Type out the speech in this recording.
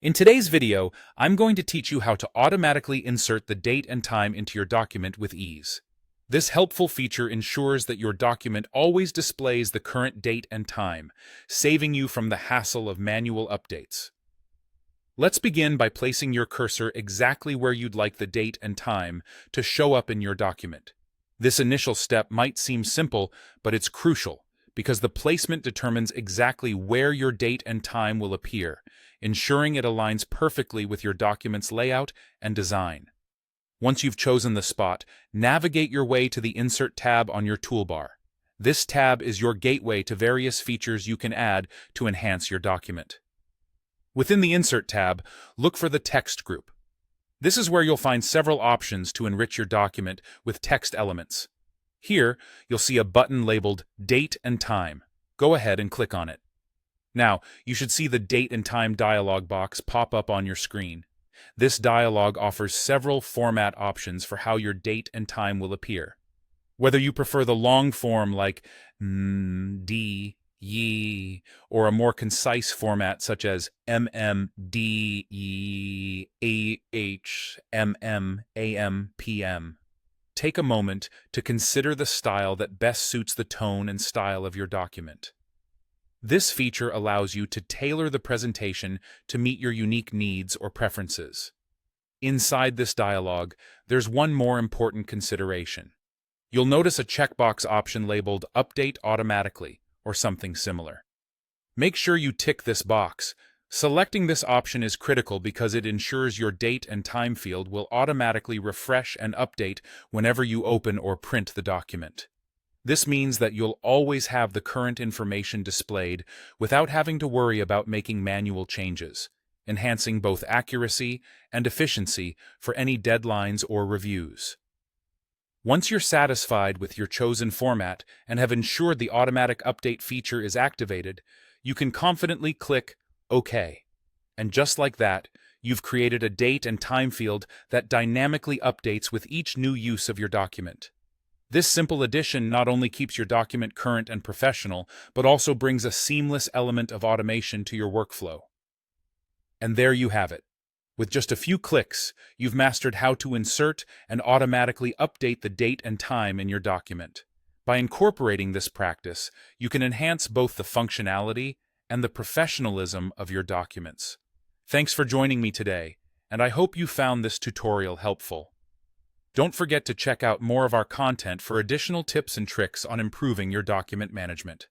In today's video, I'm going to teach you how to automatically insert the date and time into your document with ease. This helpful feature ensures that your document always displays the current date and time, saving you from the hassle of manual updates. Let's begin by placing your cursor exactly where you'd like the date and time to show up in your document. This initial step might seem simple, but it's crucial, because the placement determines exactly where your date and time will appear, ensuring it aligns perfectly with your document's layout and design. Once you've chosen the spot, navigate your way to the Insert tab on your toolbar. This tab is your gateway to various features you can add to enhance your document. Within the Insert tab, look for the Text group. This is where you'll find several options to enrich your document with text elements. Here, you'll see a button labeled Date and Time. Go ahead and click on it. Now, you should see the Date and Time dialog box pop up on your screen. This dialog offers several format options for how your date and time will appear. Whether you prefer the long form like D, ye, or a more concise format such as PM, take a moment to consider the style that best suits the tone and style of your document. This feature allows you to tailor the presentation to meet your unique needs or preferences. Inside this dialog, there's one more important consideration. You'll notice a checkbox option labeled Update Automatically, or something similar. Make sure you tick this box. Selecting this option is critical because it ensures your date and time field will automatically refresh and update whenever you open or print the document. This means that you'll always have the current information displayed without having to worry about making manual changes, enhancing both accuracy and efficiency for any deadlines or reviews. Once you're satisfied with your chosen format and have ensured the automatic update feature is activated, you can confidently click OK. And just like that, you've created a date and time field that dynamically updates with each new use of your document. This simple addition not only keeps your document current and professional, but also brings a seamless element of automation to your workflow. And there you have it. With just a few clicks, you've mastered how to insert and automatically update the date and time in your document. By incorporating this practice, you can enhance both the functionality and the professionalism of your documents. Thanks for joining me today, and I hope you found this tutorial helpful. Don't forget to check out more of our content for additional tips and tricks on improving your document management.